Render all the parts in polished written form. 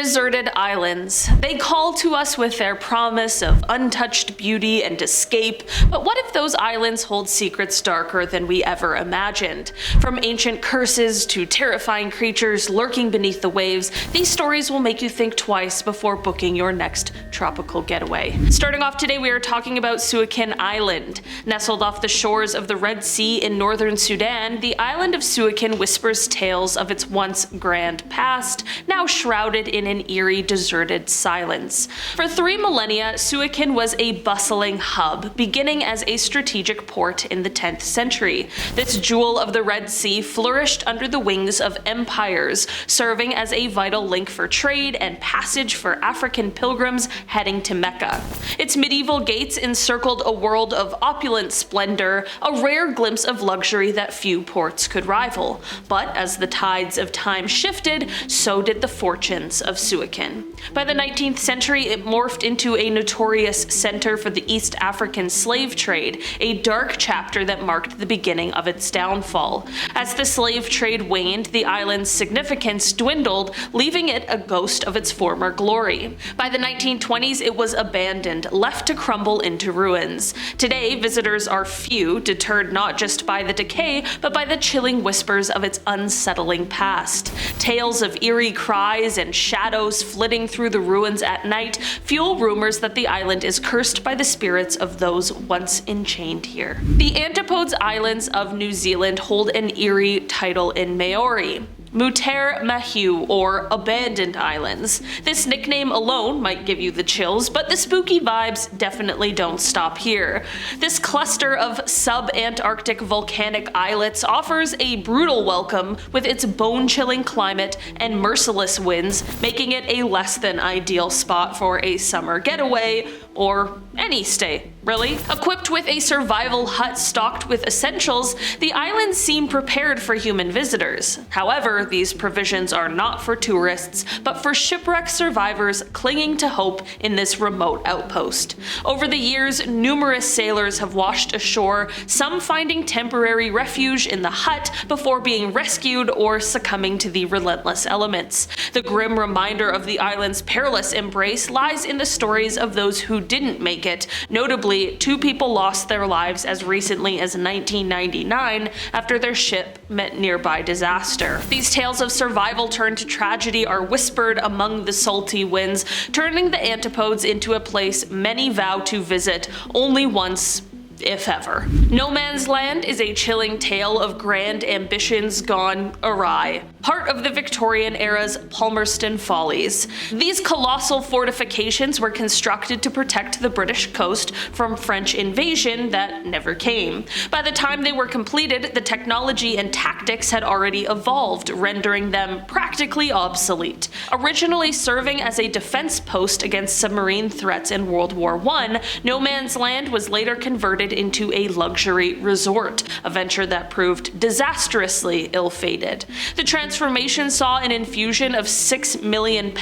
Deserted islands. They call to us with their promise of untouched beauty and escape, but what if those islands hold secrets darker than we ever imagined? From ancient curses to terrifying creatures lurking beneath the waves, these stories will make you think twice before booking your next tropical getaway. Starting off today, we are talking about Suakin Island. Nestled off the shores of the Red Sea in northern Sudan, the island of Suakin whispers tales of its once grand past, now shrouded in an eerie, deserted silence. For 3 millennia, Suakin was a bustling hub, beginning as a strategic port in the 10th century. This jewel of the Red Sea flourished under the wings of empires, serving as a vital link for trade and passage for African pilgrims heading to Mecca. Its medieval gates encircled a world of opulent splendor, a rare glimpse of luxury that few ports could rival. But as the tides of time shifted, so did the fortunes of Suakin. By the 19th century, it morphed into a notorious center for the East African slave trade, a dark chapter that marked the beginning of its downfall. As the slave trade waned, the island's significance dwindled, leaving it a ghost of its former glory. By the 1920s, it was abandoned, left to crumble into ruins. Today, visitors are few, deterred not just by the decay, but by the chilling whispers of its unsettling past. Tales of eerie cries and shadows flitting through the ruins at night fuel rumors that the island is cursed by the spirits of those once enchained here. The Antipodes Islands of New Zealand hold an eerie title in Maori: Muter Mahiu, or Abandoned Islands. This nickname alone might give you the chills, but the spooky vibes definitely don't stop here. This cluster of sub-Antarctic volcanic islets offers a brutal welcome with its bone-chilling climate and merciless winds, making it a less than ideal spot for a summer getaway, or any stay, really. Equipped with a survival hut stocked with essentials, the islands seem prepared for human visitors. However, these provisions are not for tourists, but for shipwreck survivors clinging to hope in this remote outpost. Over the years, numerous sailors have washed ashore, some finding temporary refuge in the hut before being rescued or succumbing to the relentless elements. The grim reminder of the island's perilous embrace lies in the stories of those who didn't make it. Notably, 2 people lost their lives as recently as 1999 after their ship met nearby disaster. These tales of survival turned to tragedy are whispered among the salty winds, turning the Antipodes into a place many vow to visit only once, if ever. No Man's Land is a chilling tale of grand ambitions gone awry, part of the Victorian era's Palmerston Follies. These colossal fortifications were constructed to protect the British coast from French invasion that never came. By the time they were completed, the technology and tactics had already evolved, rendering them practically obsolete. Originally serving as a defense post against submarine threats in World War I, No Man's Land was later converted into a luxury resort, a venture that proved disastrously ill-fated. The transformation saw an infusion of £6 million,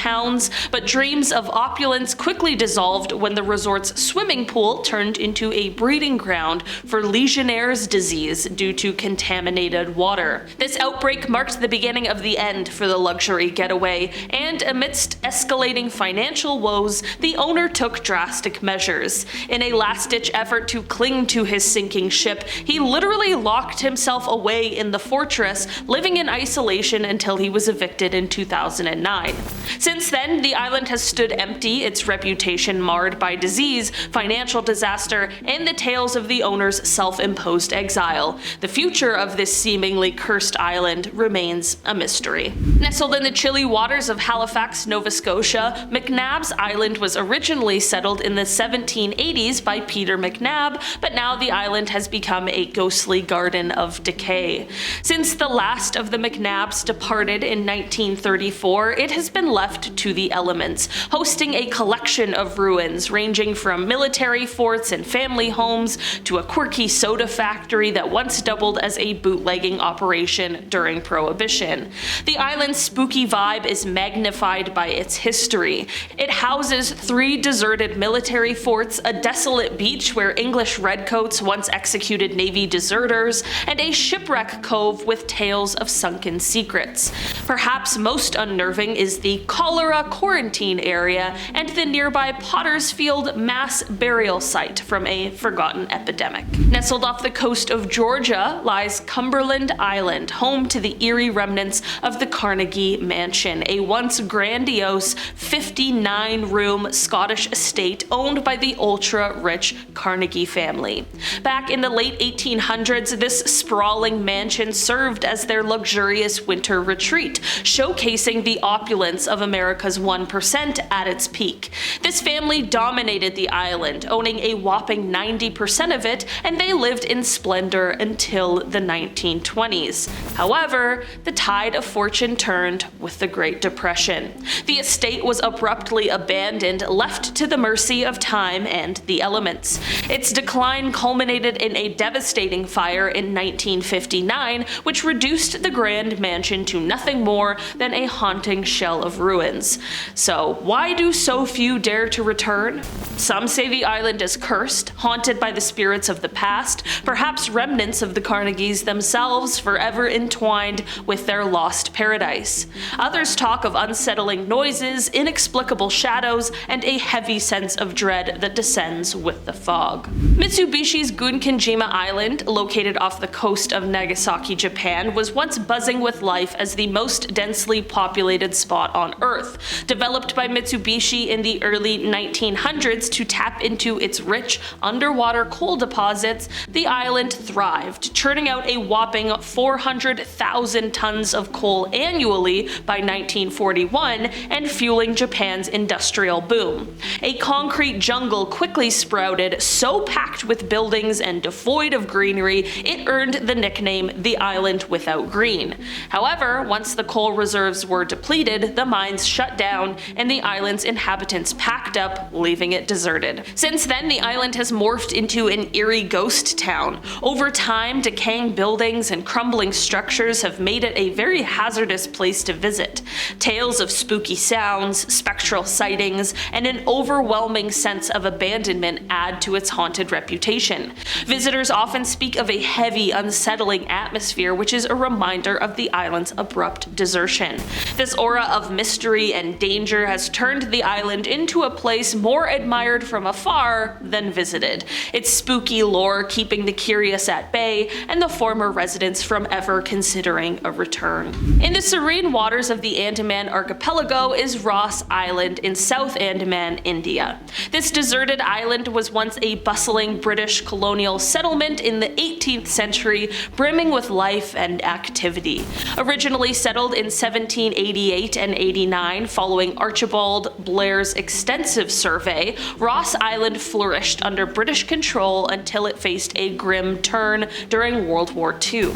but dreams of opulence quickly dissolved when the resort's swimming pool turned into a breeding ground for Legionnaire's disease due to contaminated water. This outbreak marked the beginning of the end for the luxury getaway, and amidst escalating financial woes, the owner took drastic measures. In a last-ditch effort to cling to his sinking ship, he literally locked himself away in the fortress, living in isolation until he was evicted in 2009. Since then, the island has stood empty, its reputation marred by disease, financial disaster, and the tales of the owner's self-imposed exile. The future of this seemingly cursed island remains a mystery. Nestled in the chilly waters of Halifax, Nova Scotia, McNabs Island was originally settled in the 1780s by Peter McNab, but now the island has become a ghostly garden of decay. Since the last of the McNabs departed in 1934, it has been left to the elements, hosting a collection of ruins ranging from military forts and family homes to a quirky soda factory that once doubled as a bootlegging operation during Prohibition. The island's spooky vibe is magnified by its history. It houses 3 deserted military forts, a desolate beach where English redcoats once executed Navy deserters, and a shipwreck cove with tales of sunken secrets. secrets. Perhaps most unnerving is the cholera quarantine area and the nearby Pottersfield mass burial site from a forgotten epidemic. Nestled off the coast of Georgia lies Cumberland Island, home to the eerie remnants of the Carnegie Mansion, a once grandiose 59-room Scottish estate owned by the ultra-rich Carnegie family. Back in the late 1800s, this sprawling mansion served as their luxurious winter retreat, showcasing the opulence of America's 1% at its peak. This family dominated the island, owning a whopping 90% of it, and they lived in splendor until the 1920s. However, the tide of fortune turned with the Great Depression. The estate was abruptly abandoned, left to the mercy of time and the elements. Its decline culminated in a devastating fire in 1959, which reduced the grand mansion to nothing more than a haunting shell of ruins. So, why do so few dare to return? Some say the island is cursed, haunted by the spirits of the past, perhaps remnants of the Carnegies themselves forever entwined with their lost paradise. Others talk of unsettling noises, inexplicable shadows, and a heavy sense of dread that descends with the fog. Mitsubishi's Gunkanjima Island, located off the coast of Nagasaki, Japan, was once buzzing with life as the most densely populated spot on Earth. Developed by Mitsubishi in the early 1900s to tap into its rich underwater coal deposits, the island thrived, churning out a whopping 400,000 tons of coal annually by 1941 and fueling Japan's industrial boom. A concrete jungle quickly sprouted, so packed with buildings and devoid of greenery, it earned the nickname the Island Without Green. However, once the coal reserves were depleted, the mines shut down and the island's inhabitants packed up, leaving it deserted. Since then, the island has morphed into an eerie ghost town. Over time, decaying buildings and crumbling structures have made it a very hazardous place to visit. Tales of spooky sounds, spectral sightings, and an overwhelming sense of abandonment add to its haunted reputation. Visitors often speak of a heavy, unsettling atmosphere, which is a reminder of the island's abrupt desertion. This aura of mystery and danger has turned the island into a place more admired from afar than visited, its spooky lore keeping the curious at bay and the former residents from ever considering a return. In the serene waters of the Andaman archipelago is Ross Island in South Andaman, India. This deserted island was once a bustling British colonial settlement in the 18th century, brimming with life and activity. Originally settled in 1788 and 89 following Archibald Blair's extensive survey, Ross Island flourished under British control until it faced a grim turn during World War II.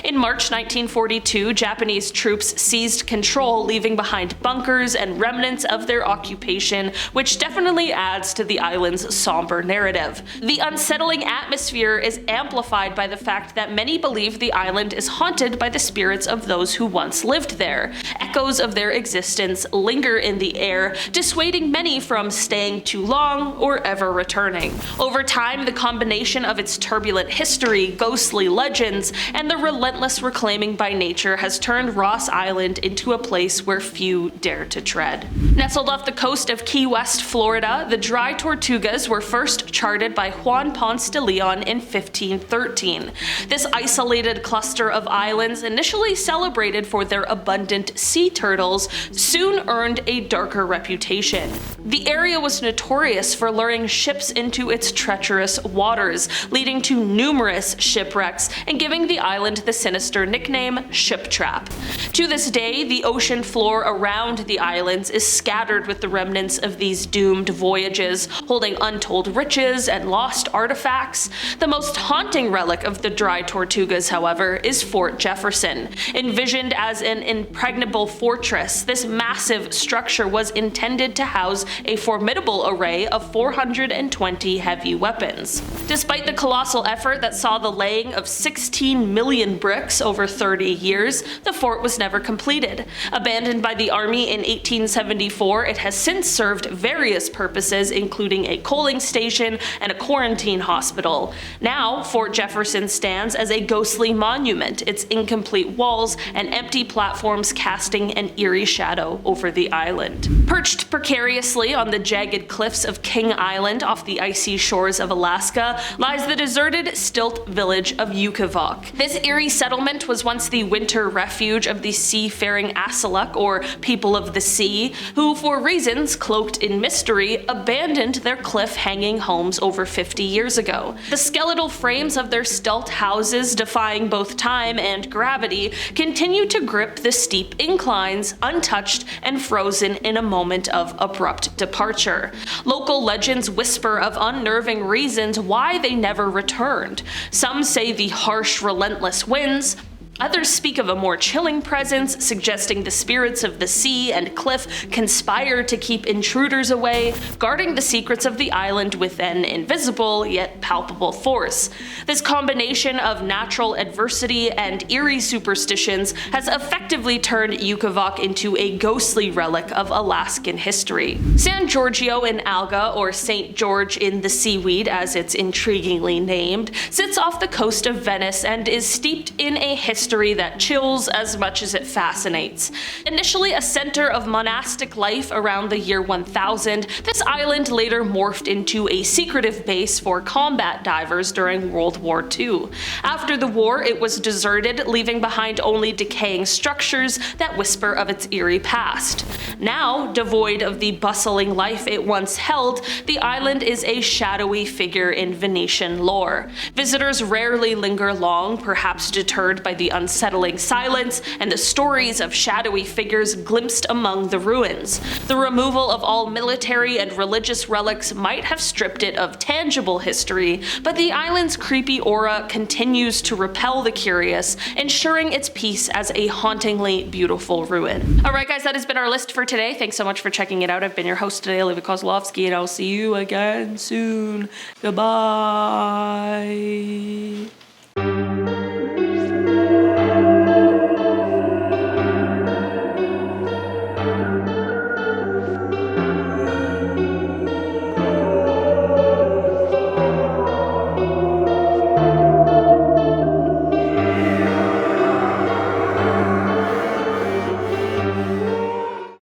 In March 1942, Japanese troops seized control, leaving behind bunkers and remnants of their occupation, which definitely adds to the island's somber narrative. The unsettling atmosphere is amplified by the fact that many believe the island is haunted by the spirits of those who once lived there. Echoes of their existence linger in the air, dissuading many from staying too long or ever returning. Over time, the combination of its turbulent history, ghostly legends, and the relentless reclaiming by nature has turned Ross Island into a place where few dare to tread. Nestled off the coast of Key West, Florida, the dry Tortugas were first charted by Juan Ponce de Leon in 1513. This isolated cluster of islands, initially celebrated for their abundant sea turtles, soon earned a darker reputation. The area was notorious for luring ships into its treacherous waters, leading to numerous shipwrecks and giving the island the sinister nickname Ship Trap. To this day, the ocean floor around the islands is scattered with the remnants of these doomed voyages, holding untold riches and lost artifacts. The most haunting relic of the dry Tortugas, however, is Fort Jefferson. Envisioned as an impregnable fortress, this massive structure was intended to house a formidable array of 420 heavy weapons. Despite the colossal effort that saw the laying of 16 million bricks over 30 years, the fort was never completed. Abandoned by the army in 1874, it has since served various purposes, including a coaling station and a quarantine hospital. Now, Fort Jefferson stands as a ghostly monument, its incomplete walls and empty platforms casting an eerie shadow over the island. Perched precariously on the jagged cliffs of King Island off the icy shores of Alaska lies the deserted stilt village of Ukivok. This eerie settlement was once the winter refuge of the seafaring Asaluk, or people of the sea, who, for reasons cloaked in mystery, abandoned their cliff-hanging homes over 50 years ago. The skeletal frames of their stilt houses, defying both time and gravity, continue to grip the steep inclines, untouched and frozen in a moment of abrupt departure. Local legends whisper of unnerving reasons why they never returned. Some say the harsh, relentless winds. Others speak of a more chilling presence, suggesting the spirits of the sea and cliff conspire to keep intruders away, guarding the secrets of the island with an invisible yet palpable force. This combination of natural adversity and eerie superstitions has effectively turned Ukivok into a ghostly relic of Alaskan history. San Giorgio in alga, or St. George in the seaweed as it's intriguingly named, sits off the coast of Venice and is steeped in a history that chills as much as it fascinates. Initially a center of monastic life around the year 1000, this island later morphed into a secretive base for combat divers during World War II. After the war, it was deserted, leaving behind only decaying structures that whisper of its eerie past. Now, devoid of the bustling life it once held, the island is a shadowy figure in Venetian lore. Visitors rarely linger long, perhaps deterred by the unsettling silence and the stories of shadowy figures glimpsed among the ruins. The removal of all military and religious relics might have stripped it of tangible history, but the island's creepy aura continues to repel the curious, ensuring its peace as a hauntingly beautiful ruin. Alright guys, that has been our list for today. Thanks so much for checking it out. I've been your host today, Olivia Kozlovsky, and I'll see you again soon. Goodbye.